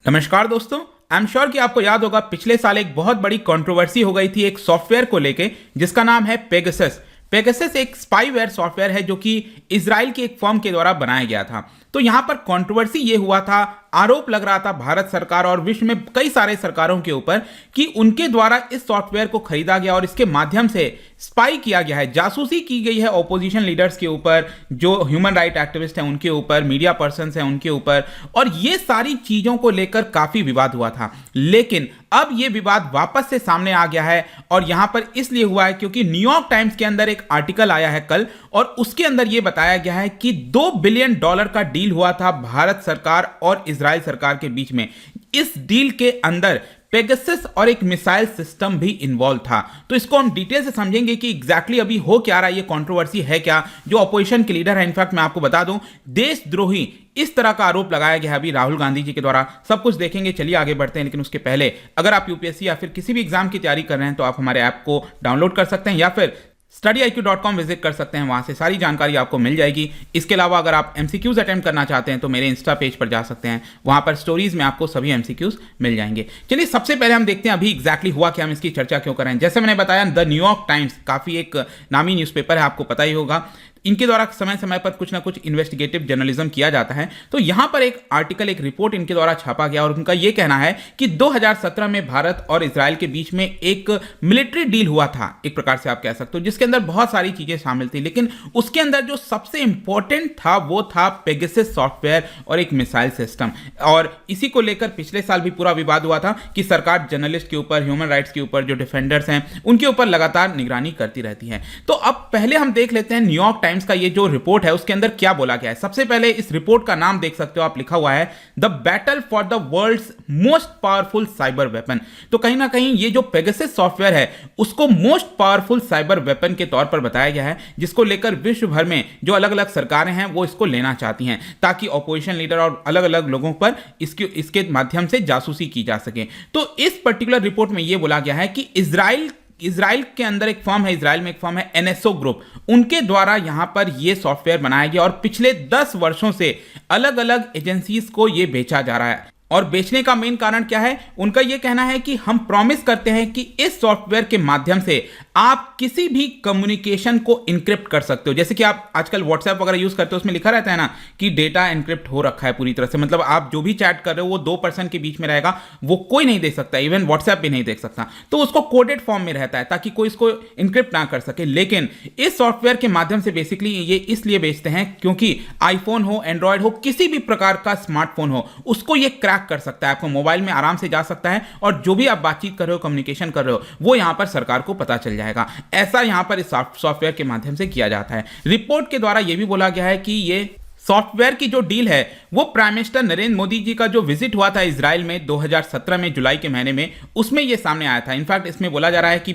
नमस्कार दोस्तों, I am sure कि आपको याद होगा पिछले साल एक बहुत बड़ी कंट्रोवर्सी हो गई थी एक सॉफ्टवेयर को लेके जिसका नाम है पेगासस। पेगासस एक स्पाईवेयर सॉफ्टवेयर है जो कि इजराइल की एक फर्म के द्वारा बनाया गया था। तो यहां पर कंट्रोवर्सी ये हुआ था, आरोप लग रहा था भारत सरकार और विश्व में कई सारे सरकारों के ऊपर कि उनके द्वारा इस सॉफ्टवेयर को खरीदा गया और इसके माध्यम से स्पाई किया गया है, जासूसी की गई है ओपोजिशन लीडर्स के ऊपर, जो ह्यूमन राइट एक्टिविस्ट हैं उनके ऊपर, मीडिया पर्सन्स हैं उनके ऊपर, और ये सारी चीजों को लेकर काफी विवाद हुआ था। लेकिन अब ये विवाद वापस से सामने आ गया है और यहां पर इसलिए हुआ है क्योंकि न्यूयॉर्क टाइम्स के अंदर एक आर्टिकल आया है कल और उसके अंदर यह बताया गया है कि $2 बिलियन का डील हुआ था भारत सरकार और इजराइल सरकार के बीच में। इस डील के अंदर पेगासस और एक मिसाइल सिस्टम भी इन्वॉल्व था। तो इसको हम डिटेल से समझेंगे कि एग्जैक्टली अभी हो क्या रहा है, ये कंट्रोवर्सी है क्या। जो अपोजिशन के लीडर है, इनफैक्ट मैं आपको बता दूं, देशद्रोही इस तरह का आरोप लगाया गया है अभी राहुल गांधी जी के द्वारा। सब कुछ देखेंगे, चलिए आगे बढ़ते हैं। लेकिन उसके पहले अगर आप यूपीएससी या फिर किसी भी एग्जाम की तैयारी कर रहे हैं तो आप हमारे ऐप को डाउनलोड कर सकते हैं या फिर studyIQ.com विजिट कर सकते हैं, वहां से सारी जानकारी आपको मिल जाएगी। इसके अलावा अगर आप MCQs अटेम्प्ट करना चाहते हैं तो मेरे इंस्टा पेज पर जा सकते हैं, वहां पर स्टोरीज में आपको सभी MCQs मिल जाएंगे। चलिए सबसे पहले हम देखते हैं अभी एग्जैक्टली हुआ क्या, हम इसकी चर्चा क्यों कर रहे हैं। जैसे मैंने बताया, द न्यूयॉर्क टाइम्स काफी एक नामी न्यूज़पेपर है, आपको पता ही होगा। इनके द्वारा समय समय पर कुछ ना कुछ इन्वेस्टिगेटिव जर्नलिज्म किया जाता है। तो यहां पर एक आर्टिकल, एक रिपोर्ट इनके द्वारा छापा गया और उनका यह कहना है कि 2017 में भारत और इजराइल के बीच में एक मिलिट्री डील हुआ था, एक प्रकार से आप कह सकते हो, जिसके अंदर बहुत सारी चीजें शामिल थी। लेकिन उसके अंदर जो सबसे इंपॉर्टेंट था वो था पेगासस सॉफ्टवेयर और एक मिसाइल सिस्टम। और इसी को लेकर पिछले साल भी पूरा विवाद हुआ था कि सरकार जर्नलिस्ट के ऊपर, ह्यूमन राइट्स के ऊपर, जो डिफेंडर्स हैं उनके ऊपर लगातार निगरानी करती रहती है। तो अब पहले हम देख लेते हैं न्यूयॉर्क टाइम्स का ये जो रिपोर्ट है उसके अंदर क्या बोला गया है। सबसे पहले इस रिपोर्ट का नाम देख सकते हो आप, लिखा हुआ है the battle for the world's most powerful cyber weapon. तो कहीं ना कहीं ये जो पेगासस सॉफ्टवेयर है उसको मोस्ट पावरफुल साइबर वेपन के तौर पर बताया गया है, जिसको लेकर विश्व भर में जो अलग अलग सरकारें हैं वो इसको लेना चाहती हैं ताकि ऑपोजिशन लीडर और अलग अलग लोगों पर इसके माध्यम से जासूसी की जा सके। तो इस पर्टिकुलर रिपोर्ट में यह बोला गया है कि इजराइल के अंदर एक फर्म है, इजराइल में एक फर्म है NSO ग्रुप, उनके द्वारा यहां पर यह सॉफ्टवेयर बनाया गया और पिछले 10 वर्षों से अलग अलग एजेंसीज को यह बेचा जा रहा है। और बेचने का मेन कारण क्या है? उनका यह कहना है कि हम प्रॉमिस करते हैं कि इस सॉफ्टवेयर के माध्यम से आप किसी भी कम्युनिकेशन को इनक्रिप्ट कर सकते हो। जैसे कि आप आजकल व्हाट्सएप वगैरह यूज करते हो, उसमें लिखा रहता है ना कि डेटा इनक्रिप्ट हो रखा है पूरी तरह से, मतलब आप जो भी चैट कर रहे हो वो 2 पर्सन के बीच में रहेगा, वो कोई नहीं देख सकता, इवन व्हाट्सएप भी नहीं देख सकता। तो उसको कोडेड फॉर्म में रहता है ताकि कोई इसको इनक्रिप्ट ना कर सके। लेकिन इस सॉफ्टवेयर के माध्यम से बेसिकली ये इसलिए बेचते हैं क्योंकि आईफोन हो, एंड्रॉयड हो, किसी भी प्रकार का स्मार्टफोन हो, उसको ये क्रैक कर सकता है। आपको मोबाइल में आराम से जा सकता है और जो भी आप बातचीत कर रहे हो, कम्युनिकेशन कर रहे हो, वो यहां पर सरकार को पता चल जाएगा। ऐसा यहां पर इस सॉफ्टवेयर के माध्यम से किया जाता है। रिपोर्ट के द्वारा यह भी बोला गया है कि ये सॉफ्टवेयर की जो डील है वो प्राइम मिनिस्टर नरेंद्र मोदी जी का जो विजिट हुआ था इजराइल में 2017 में जुलाई के महीने में, उसमें ये सामने आया था। इनफैक्ट इसमें बोला जा रहा है कि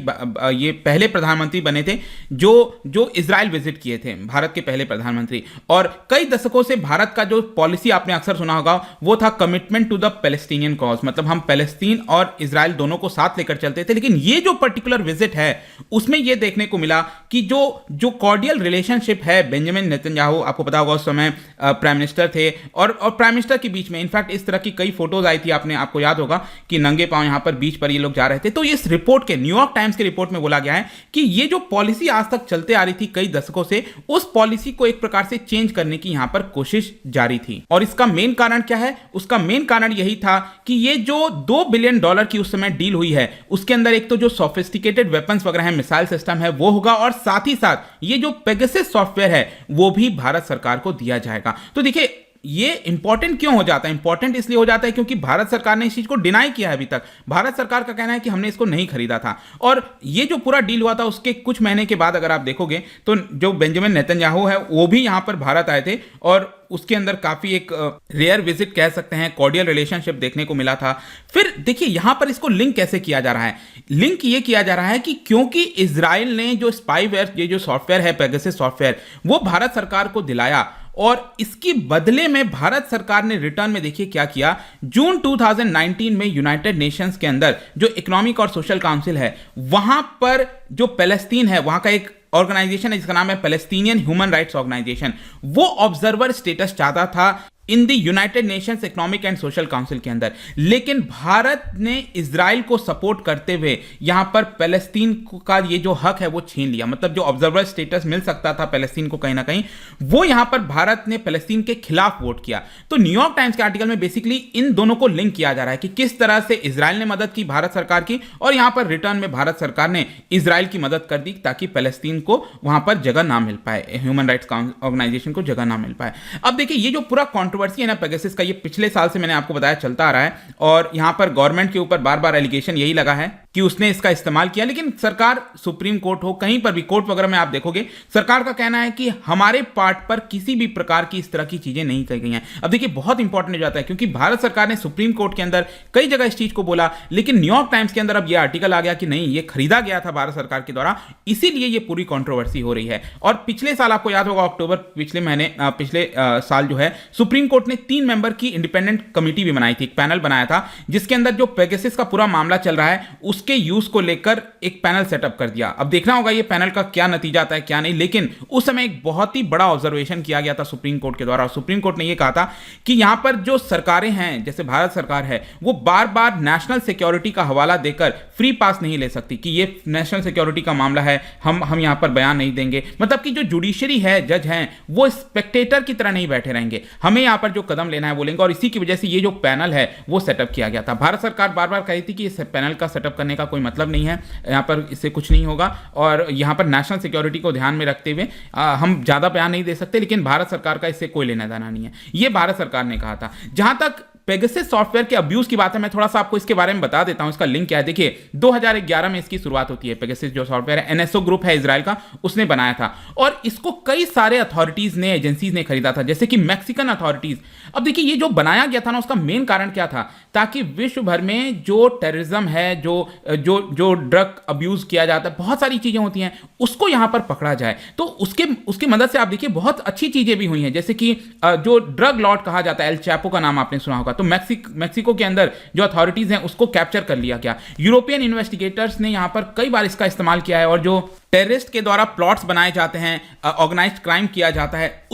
ये पहले प्रधानमंत्री बने थे जो इजराइल विजिट किए थे, भारत के पहले प्रधानमंत्री। और कई दशकों से भारत का जो पॉलिसी आपने अक्सर सुना होगा वो था commitment to the Palestinian cause, मतलब हम पैलेस्तीन और इजराइल दोनों को साथ लेकर चलते थे। लेकिन ये जो पर्टिकुलर विजिट है उसमें यह देखने को मिला कि जो कॉर्डियल रिलेशनशिप है बेंजामिन नेतन्याहू, आपको पता होगा उस समय प्राइम मिनिस्टर थे, और प्राइम मिनिस्टर के बीच में इनफैक्ट इस तरह की कई फोटोज आई थी, आपको याद होगा कि नंगे पांव यहां पर बीच पर ये लोग जा रहे थे। तो इस रिपोर्ट के, न्यूयॉर्क टाइम्स के रिपोर्ट में बोला गया है कि ये जो पॉलिसी आज तक चलते आ रही थी कई दशकों से, उस पॉलिसी को एक प्रकार से चेंज करने की यहां पर कोशिश जारी थी। और इसका मेन कारण क्या है? उसका मेन कारण यही था कि ये जो $2 बिलियन की उस समय डील हुई है उसके अंदर एक तो जो सोफिस्टिकेटेड वेपन्स वगैरह है, मिसाइल सिस्टम है, वो होगा, और साथ ही साथ ये जो पेगासस सॉफ्टवेयर है वो भी भारत सरकार को दिया जाएगा। तो देखिए ये इंपॉर्टेंट क्यों हो जाता है? इंपॉर्टेंट इसलिए हो जाता है क्योंकि भारत सरकार ने इस चीज को डिनाई किया है। अभी तक भारत सरकार का कहना है कि हमने इसको नहीं खरीदा था। और ये जो पूरा डील हुआ था उसके कुछ महीने के बाद अगर आप देखोगे तो जो बेंजामिन नेतन्याहू है वो भी यहां पर भारत आए थे और उसके अंदर काफी एक रेयर विजिट कह सकते हैं, कॉर्डियल रिलेशनशिप देखने को मिला था। फिर देखिए यहां पर इसको लिंक कैसे किया जा रहा है? लिंक ये किया जा रहा है कि क्योंकि इजराइल ने जो स्पाईवेयर, ये जो सॉफ्टवेयर है पेगासस सॉफ्टवेयर, वो भारत सरकार को दिलाया और इसके बदले में भारत सरकार ने रिटर्न में देखिए क्या किया। जून 2019 में यूनाइटेड नेशंस के अंदर जो इकोनॉमिक और सोशल काउंसिल है, वहां पर जो पैलेस्तीन है, वहां का एक ऑर्गेनाइजेशन है जिसका नाम है पैलेस्टीनियन ह्यूमन राइट्स ऑर्गेनाइजेशन, वो ऑब्जर्वर स्टेटस चाहता था in the United Nations economic and social council के अंदर। लेकिन भारत ने इजराइल को सपोर्ट करते हुए यहां पर पैलेस्तीन का ये जो हक है वो छीन लिया, मतलब जो ऑब्जर्वर स्टेटस मिल सकता था पैलेस्तीन को कहीं ना कहीं, वो यहां पर भारत ने पैलेस्तीन के खिलाफ वोट किया। तो न्यूयॉर्क टाइम्स के आर्टिकल में बेसिकली इन दोनों को लिंक किया जा रहा है कि किस तरह से इजराइल ने मदद की भारत सरकार की, और यहां पर रिटर्न में भारत सरकार ने इजराइल की मदद कर दी ताकि पैलेस्तीन को वहां पर जगह ना मिल पाए, ह्यूमन राइट्स ऑर्गेनाइजेशन को जगह ना मिल पाए। अब देखिए ये जो पूरा कंट्रोवर्सी है ना पेगासस का, ये पिछले साल से मैंने आपको बताया चलता आ रहा है, और यहां पर गवर्नमेंट के ऊपर बार बार एलिगेशन यही लगा है कि उसने इसका इस्तेमाल किया। लेकिन सरकार, सुप्रीम कोर्ट हो, कहीं पर भी कोर्ट वगैरह में आप देखोगे, सरकार का कहना है कि हमारे पार्ट पर किसी भी प्रकार की इस तरह की चीजें नहीं कही गई हैं। अब देखिए बहुत इंपॉर्टेंट हो जाता है क्योंकि भारत सरकार ने सुप्रीम कोर्ट के अंदर कई जगह इस चीज को बोला, लेकिन न्यूयॉर्क टाइम्स के अंदर अब यह आर्टिकल आ गया कि नहीं, ये खरीदा गया था भारत सरकार के द्वारा, इसीलिए ये पूरी कंट्रोवर्सी हो रही है। और पिछले साल आपको याद होगा अक्टूबर पिछले साल जो है सुप्रीम कोर्ट ने 3 मेंबर की इंडिपेंडेंट कमेटी भी बनाई थी, एक पैनल बनाया था, जिसके अंदर जो पेगासस का पूरा मामला चल रहा है उसके यूज को लेकर एक पैनल सेटअप कर दिया। अब देखना होगा ये पैनल का क्या नतीजा आता है क्या नहीं, लेकिन उस समय एक बहुत ही बड़ा ऑब्जर्वेशन किया गया था सुप्रीम कोर्ट के द्वारा। सुप्रीम कोर्ट ने यह कहा था कि यहां पर जो सरकारें हैं, जैसे भारत सरकार है, वो बार बार नेशनल सिक्योरिटी का हवाला देकर फ्री पास नहीं ले सकती कि ये नेशनल सिक्योरिटी का मामला है, हम यहां पर बयान नहीं देंगे। मतलब कि जो जुडिशरी है, जज हैं, वो स्पेक्टेटर की तरह नहीं बैठे रहेंगे, हमें यहां पर जो कदम लेना है वो लेंगे। और इसी की वजह से ये जो पैनल है वो सेटअप किया गया था। भारत सरकार बार बार कही थी कि इस पैनल का सेटअप करने का कोई मतलब नहीं है, यहां पर इससे कुछ नहीं होगा, और यहां पर नेशनल सिक्योरिटी को ध्यान में रखते हुए हम ज्यादा बयान नहीं दे सकते, लेकिन भारत सरकार का इससे कोई लेना देना नहीं है, ये भारत सरकार ने कहा था। जहां तक पेगासस सॉफ्टवेयर के अब्यूज की बात है, मैं थोड़ा सा आपको इसके बारे में बता देता हूं, इसका लिंक क्या है। देखिए 2011 में इसकी शुरुआत होती है। पेगासस जो सॉफ्टवेयर है, एनएसओ ग्रुप है इजराइल का, उसने बनाया था, और इसको कई सारे अथॉरिटीज ने, एजेंसीज ने खरीदा था, जैसे कि मैक्सिकन अथॉरिटीज। अब देखिए ये जो बनाया गया था ना, उसका मेन कारण क्या था, ताकि विश्व भर में जो टेररिज्म है, जो ड्रग अब्यूज किया जाता है, बहुत सारी चीजें होती हैं, उसको यहां पर पकड़ा जाए। तो उसकी मदद से आप देखिए बहुत अच्छी चीजें भी हुई हैं, जैसे कि जो ड्रग लॉर्ड कहा जाता है, एल चैपो का नाम आपने सुना होगा, तो मैक्सिको के अंदर जो अथॉरिटीज हैं उसको कैप्चर कर लिया गया। यूरोपियन इन्वेस्टिगेटर्स ने यहां पर कई बार इसका इस्तेमाल किया है, और जो टेररिस्ट के द्वारा प्लॉट्स बनाए जाते हैं, ऑर्गेनाइज्ड क्राइम किया जाता है,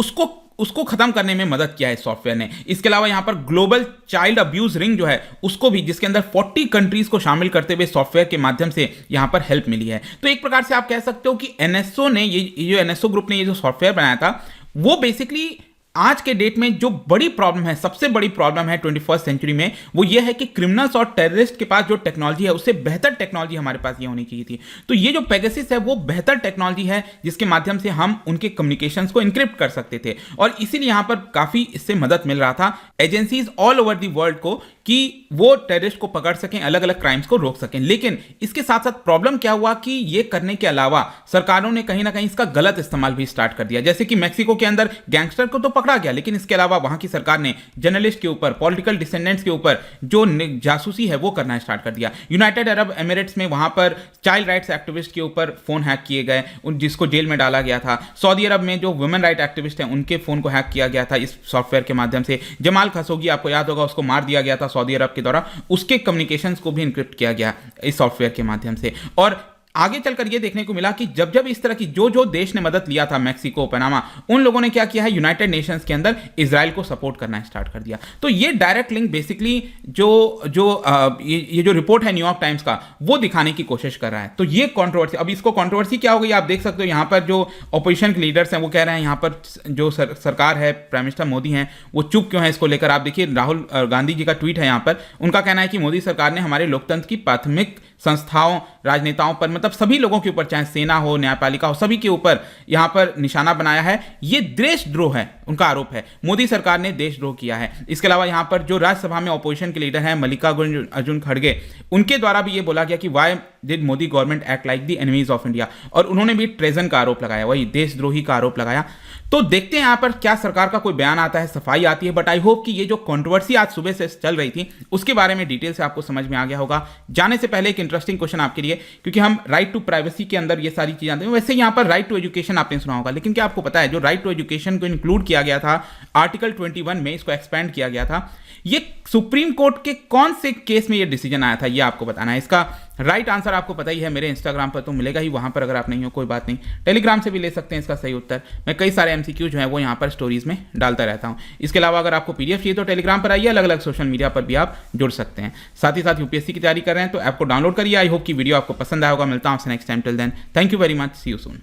उसको खत्म करने में मदद किया है सॉफ्टवेयर ने। इसके अलावा यहां पर ग्लोबल चाइल्ड अब्यूज रिंग जो है उसको भी, जिसके अंदर 40 कंट्रीज को शामिल करते हुए सॉफ्टवेयर के माध्यम से यहां पर हेल्प मिली है। तो एक प्रकार से आप कह सकते हो कि एनएसओ ने, ये जो एनएसओ ग्रुप ने ये जो सॉफ्टवेयर बनाया था, वो बेसिकली आज के डेट में जो बड़ी प्रॉब्लम है, सबसे बड़ी प्रॉब्लम है 21st सेंचुरी में, वो ये है कि क्रिमिनल्स और टेररिस्ट के पास जो टेक्नोलॉजी है उससे बेहतर टेक्नोलॉजी हमारे पास ये होनी चाहिए थी। तो ये जो पेगासस है वो बेहतर टेक्नोलॉजी है, जिसके माध्यम से हम उनके कम्युनिकेशंस को इनक्रिप्ट कर सकते थे, और इसीलिए यहां पर काफी इससे मदद मिल रहा था agencies all over the world को कि वो टेररिस्ट को पकड़ सकें, अलग अलग क्राइम्स को रोक सकें। लेकिन इसके साथ साथ प्रॉब्लम क्या हुआ कि ये करने के अलावा सरकारों ने कहीं ना कहीं इसका गलत इस्तेमाल भी स्टार्ट कर दिया। जैसे कि मैक्सिको के अंदर गैंगस्टर को तो पकड़ा गया, लेकिन इसके अलावा वहां की सरकार ने जर्नलिस्ट के ऊपर, पॉलिटिकल डिसेंडेंट्स के ऊपर जो जासूसी है वो करना स्टार्ट कर दिया। यूनाइटेड अरब एमिरेट्स में वहां पर चाइल्ड राइट्स एक्टिविस्ट के ऊपर फोन हैक किए गए, जिसको जेल में डाला गया था। सऊदी अरब में जो वुमेन राइट एक्टिविस्ट हैं उनके फोन को हैक किया गया था इस सॉफ्टवेयर के माध्यम से। जमाल खशोगी, आपको याद होगा, उसको मार दिया गया था सऊदी अरब के द्वारा, उसके कम्युनिकेशंस को भी इनक्रिप्ट किया गया इस सॉफ्टवेयर के माध्यम से। और आगे चलकर यह देखने को मिला कि जब जब इस तरह की जो देश ने मदद लिया था, मैक्सिको, पनामा, उन लोगों ने क्या किया है, यूनाइटेड नेशंस के अंदर इजराइल को सपोर्ट करना स्टार्ट कर दिया। तो ये डायरेक्ट लिंक बेसिकली ये जो रिपोर्ट है न्यूयॉर्क टाइम्स का, वो दिखाने की कोशिश कर रहा है। तो ये कंट्रोवर्सी, अब इसको कंट्रोवर्सी क्या हो गई आप देख सकते हो। यहां पर जो ऑपोजिशन के लीडर्स हैं वो कह रहे हैं यहां पर जो सरकार है, प्राइम मिनिस्टर मोदी हैं, वो चुप क्यों है इसको लेकर। आप देखिए राहुल गांधी जी का ट्वीट है यहां पर, उनका कहना है कि मोदी सरकार ने हमारे लोकतंत्र की प्राथमिक संस्थाओं, राजनेताओं पर, मतलब सभी लोगों के ऊपर, चाहे सेना हो, न्यायपालिका हो, सभी के ऊपर यहां पर निशाना बनाया है। यह देशद्रोह है, उनका आरोप है, मोदी सरकार ने देशद्रोह किया है। इसके अलावा यहां पर जो राज्यसभा में ऑपोजिशन के लीडर हैं मल्लिकार्जुन खड़गे, उनके द्वारा भी यह बोला गया कि why did Modi government act like the enemies of India, और उन्होंने भी ट्रेजन का आरोप लगाया, वही देशद्रोही का आरोप लगाया। तो देखते हैं यहां पर क्या सरकार का कोई बयान आता है, सफाई आती है। बट आई होप कि ये जो कंट्रोवर्सी आज सुबह से चल रही थी उसके बारे में डिटेल से आपको समझ में आ गया होगा। जाने से पहले एक इंटरेस्टिंग क्वेश्चन आपके लिए, क्योंकि हम राइट टू प्राइवेसी के अंदर ये सारी चीजें आती हैं। वैसे यहां पर राइट टू एजुकेशन आपने सुना होगा, लेकिन क्या आपको पता है जो राइट टू एजुकेशन को इंक्लूड किया गया था आर्टिकल 21 में, इसको एक्सपेंड किया गया था, ये सुप्रीम कोर्ट के कौन से केस में ये डिसीजन आया था, ये आपको बताना है। इसका राइट आंसर आपको पता ही है, मेरे इंस्टाग्राम पर तो मिलेगा ही, वहां पर अगर आप नहीं हो कोई बात नहीं, टेलीग्राम से भी ले सकते हैं इसका सही उत्तर। मैं कई सारे एमसीक्यू जो है वो यहाँ पर स्टोरीज में डालता रहता हूँ। इसके अलावा अगर आपको पीडीएफ चाहिए तो टेलीग्राम पर आइए, अलग अलग सोशल मीडिया पर भी आप जुड़ सकते हैं। साथ ही साथ यूपीएससी की तैयारी कर रहे हैं तो ऐप को डाउनलोड करिए। आई होप की वीडियो आपको पसंद आया होगा। मिलता हूँ आपसे next time, till then thank you very much, see you soon.